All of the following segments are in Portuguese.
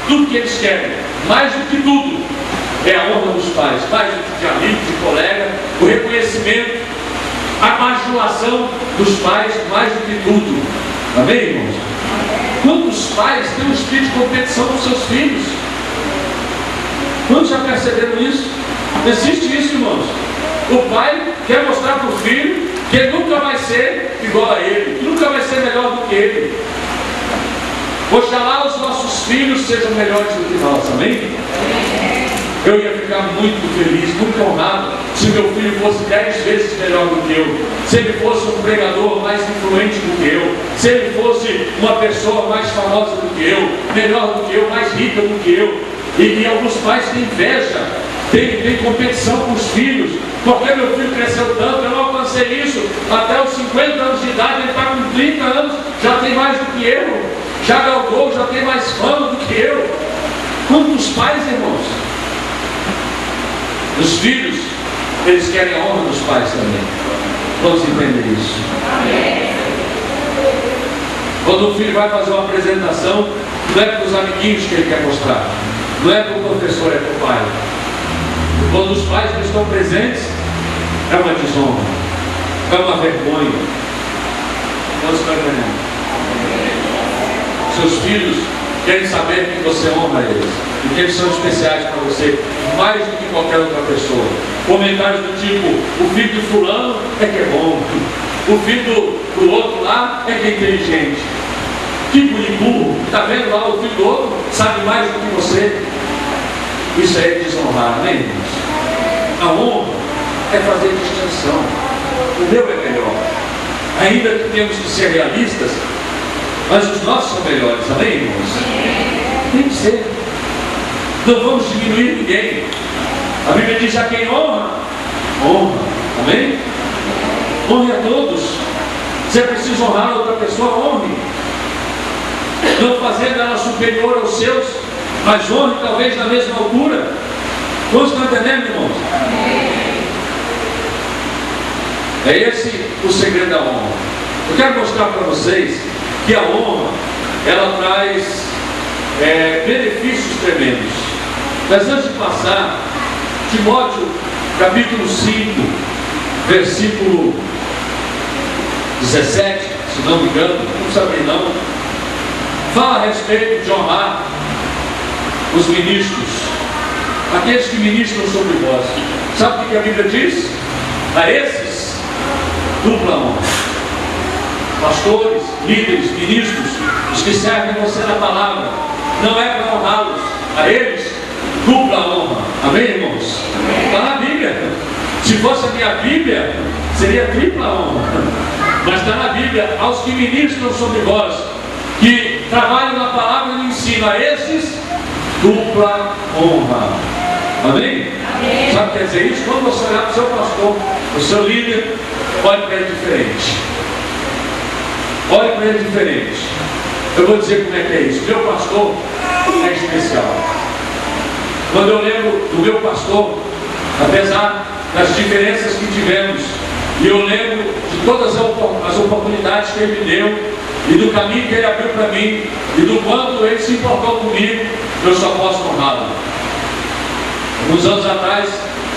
tudo que eles querem, mais do que tudo, é a honra dos pais, mais do que de amigo, de colega, o reconhecimento, a bajulação dos pais, mais do que tudo. Amém, irmãos? Quantos pais têm um espírito de competição com seus filhos? Quantos já perceberam isso? Existe isso, irmãos. O pai quer mostrar para o filho que ele nunca vai ser igual a ele, que nunca vai ser melhor do que ele. Oxalá os nossos filhos sejam melhores do que nós, amém? Eu ia ficar muito feliz, muito honrado, se meu filho fosse 10 vezes melhor do que eu, se ele fosse um pregador mais influente do que eu, se ele fosse uma pessoa mais famosa do que eu, melhor do que eu, mais rica do que eu. E alguns pais têm inveja, têm competição com os filhos, porque meu filho cresceu tanto, eu não alcancei isso, até os 50 anos de idade, ele está com 30 anos, já tem mais do que eu, já galgou, já tem mais fama do que eu. Quantos pais, irmãos? Os filhos, eles querem a honra dos pais também. Todos entendem isso? Quando o filho vai fazer uma apresentação, não é para os amiguinhos que ele quer mostrar, não é para o professor, é para o pai. Quando os pais não estão presentes, é uma desonra, é uma vergonha. Todos estão entendendo? Seus filhos querem saber que você honra eles e que eles são especiais para você, mais do que qualquer outra pessoa. Comentários do tipo: o filho do fulano é que é bom, o filho do outro lá é que é inteligente. Tipo de burro, está vendo lá o filho do outro sabe mais do que você. Isso é desonrar, não é, irmãos? A honra é fazer distinção. O meu é melhor, ainda que temos que ser realistas, mas os nossos são melhores, amém, irmãos? Tem que ser. Não vamos diminuir ninguém. A Bíblia diz: a quem honra, honra, amém? Honre a todos. Se é preciso honrar outra pessoa, honre. Não fazendo ela superior aos seus, mas honre talvez na mesma altura. Todos estão entendendo, irmãos? É esse o segredo da honra. Eu quero mostrar para vocês que a honra, ela traz benefícios tremendos. Mas antes de passar, Timóteo, capítulo 5, versículo 17, se não me engano, não sabe não, fala a respeito de honrar os ministros, aqueles que ministram sobre vós. Sabe o que a Bíblia diz? A esses, dupla honra. Pastores, líderes, ministros, os que servem você na palavra, não é para honrá-los, a eles, dupla honra. Amém, irmãos? Está na Bíblia. Se fosse a minha Bíblia, seria tripla honra. Mas está na Bíblia: aos que ministram sobre vós, que trabalham na palavra e no ensino, a esses, dupla honra. Amém? Amém. Sabe o que quer dizer isso? Quando você olhar para o seu pastor, o seu líder, olhe para ele diferente. Olhe para ele diferente. Eu vou dizer como é que é isso. Meu pastor é especial. Quando eu lembro do meu pastor, apesar das diferenças que tivemos, e eu lembro de todas as oportunidades que ele me deu, e do caminho que ele abriu para mim, e do quanto ele se importou comigo, eu só posso honrá-lo. Alguns anos atrás,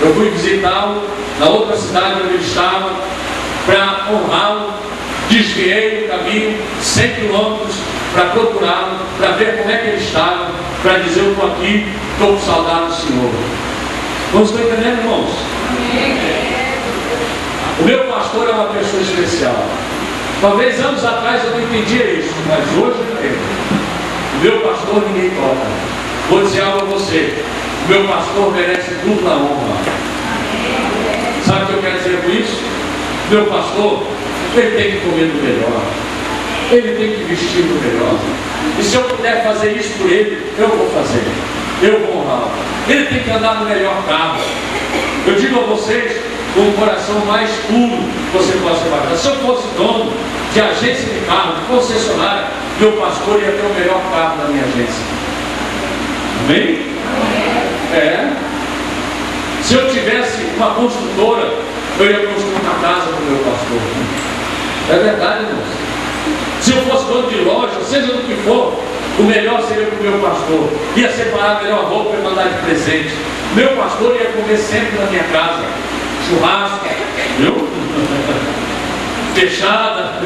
eu fui visitá-lo na outra cidade onde ele estava, para honrá-lo. Desviei o caminho 100 quilômetros para procurá-lo, para ver como é que ele estava, para dizer: eu estou aqui, estou com saudade do Senhor. Vocês estão entendendo, irmãos? O meu pastor é uma pessoa especial. Talvez anos atrás eu não entendia isso, mas hoje eu entendo. O meu pastor ninguém toca. Vou dizer algo a você: o meu pastor merece dupla honra. Sabe o que eu quero dizer com isso? O meu pastor, ele tem que comer do melhor, ele tem que vestir do melhor, e se eu puder fazer isso por ele, eu vou fazer, eu vou honrar. Ele tem que andar no melhor carro. Eu digo a vocês, com o coração mais puro que você possa imaginar, se eu fosse dono de agência de carro, de concessionária, meu pastor ia ter o melhor carro da minha agência. Amém? É. Se eu tivesse uma construtora, eu ia construir uma casa para o meu pastor. É verdade, irmãos. Se eu fosse dono de loja, seja do que for, o melhor seria para o meu pastor, ia separar a melhor roupa e mandar de presente. Meu pastor ia comer sempre na minha casa, churrasco, viu? Fechada,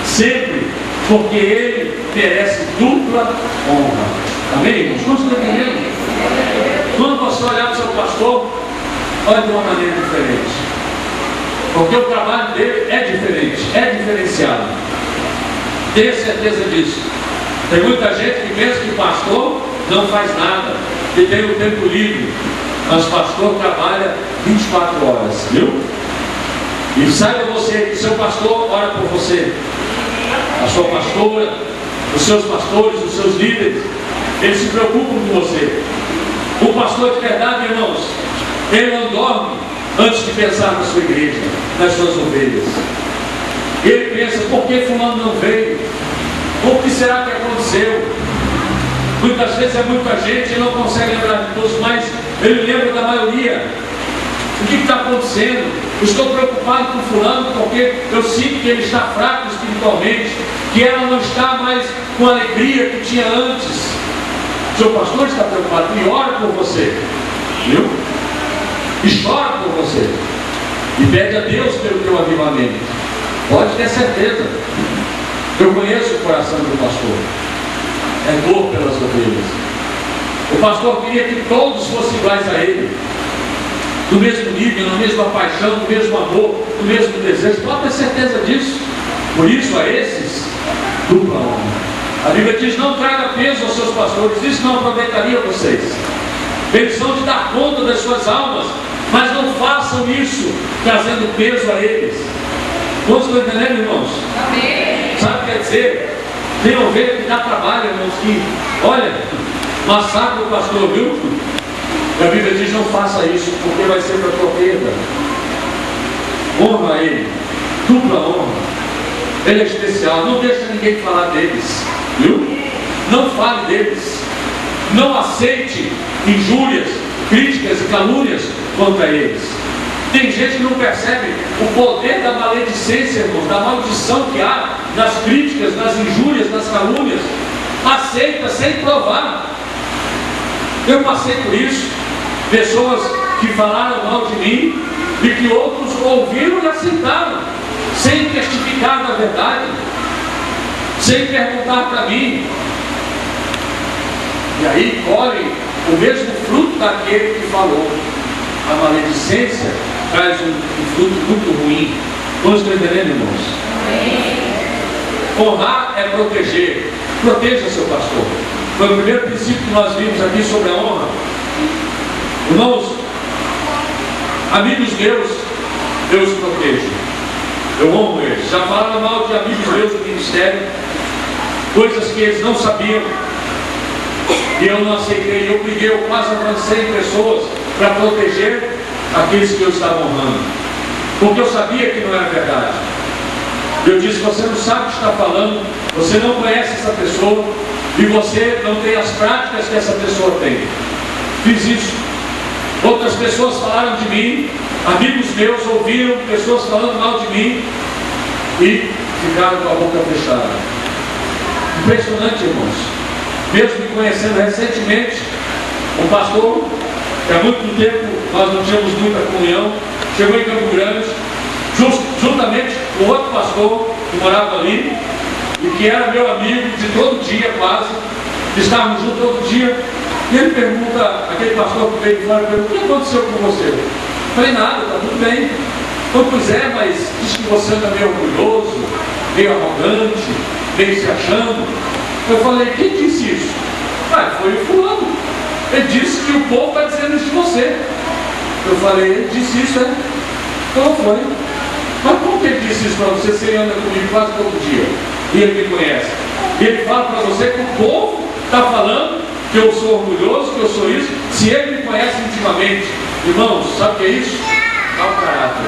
sempre, porque ele merece dupla honra. Amém, irmãos? Quantos estão entendendo? Quando você olhar para o seu pastor, olha de uma maneira diferente, porque o trabalho dele é diferente, é diferenciado. Tenha certeza disso. Tem muita gente que pensa que pastor não faz nada, que tem o tempo livre, mas pastor trabalha 24 horas, viu? E saiba você que seu pastor ora por você, a sua pastora, os seus pastores, os seus líderes, eles se preocupam com você. O pastor de verdade, irmãos, ele não dorme antes de pensar na sua igreja, nas suas ovelhas. Ele pensa, por que fulano não veio? O que será que aconteceu? Muitas vezes é muita gente e não consegue lembrar de todos, mas ele lembra da maioria. O que está acontecendo? Estou preocupado com fulano porque eu sinto que ele está fraco espiritualmente, que ela não está mais com a alegria que tinha antes. Seu pastor está preocupado e ora por você, viu? E chora por você e pede a Deus pelo teu avivamento. Pode ter certeza. Eu conheço o coração do pastor, é dor pelas ovelhas. O pastor queria que todos fossem iguais a ele, do mesmo nível, na mesma paixão, do mesmo amor, do mesmo desejo. Pode ter certeza disso. Por isso, a esses, dupla honra. A Bíblia diz: não traga peso aos seus pastores, isso não aproveitaria vocês. Eles vão de dar conta das suas almas, mas não façam isso trazendo peso a eles. Todos estão entendendo, irmãos? Amém. Sabe o que quer dizer? Tem ovelha que dá trabalho, irmãos, que, olha, massacra o pastor, viu? E a Bíblia diz: não faça isso, porque vai ser para a tua perda. Honra ele, dupla honra. Ele é especial, não deixa ninguém falar deles, viu? Não fale deles. Não aceite injúrias, críticas e calúnias contra eles. Tem gente que não percebe o poder da maledicência, irmãos, da maldição que há nas críticas, nas injúrias, nas calúnias. Aceita sem provar. Eu passei por isso. Pessoas que falaram mal de mim e que outros ouviram e aceitaram, sem testificar da verdade, sem perguntar para mim. E aí colhe o mesmo fruto daquele que falou. A maledicência traz um fruto muito ruim. Todos estão entendendo, irmãos? Honrar é proteger. Proteja seu pastor. Foi o primeiro princípio que nós vimos aqui sobre a honra. Irmãos, amigos meus, Deus protege. Eu honro eles. Já falaram mal de amigos meus do ministério, coisas que eles não sabiam, e eu não aceitei. Eu briguei, eu quase avancei em pessoas para proteger aqueles que eu estava honrando, porque eu sabia que não era verdade. Eu disse: você não sabe o que está falando, você não conhece essa pessoa, e você não tem as práticas que essa pessoa tem. Fiz isso. Outras pessoas falaram de mim, amigos meus ouviram pessoas falando mal de mim e ficaram com a boca fechada. Impressionante, irmãos. Mesmo me conhecendo recentemente, um pastor que há muito tempo nós não tínhamos muita comunhão, chegou em Campo Grande, juntamente com outro pastor que morava ali e que era meu amigo de todo dia quase, estávamos juntos todo dia. E ele pergunta, aquele pastor que veio de fora, pergunta: o que aconteceu com você? Eu falei: nada, está tudo bem. Então, pois é, mas diz que você anda meio orgulhoso, meio arrogante, meio se achando. Eu falei: quem disse isso? Foi o fulano. Ele disse que o povo está dizendo isso de você. Eu falei: ele disse isso, né? Então foi. Mas como que ele disse isso para você, se ele anda comigo quase todo dia? E ele me conhece. E ele fala para você que o povo está falando que eu sou orgulhoso, que eu sou isso, se ele me conhece intimamente. Irmãos, sabe o que é isso? Mau caráter.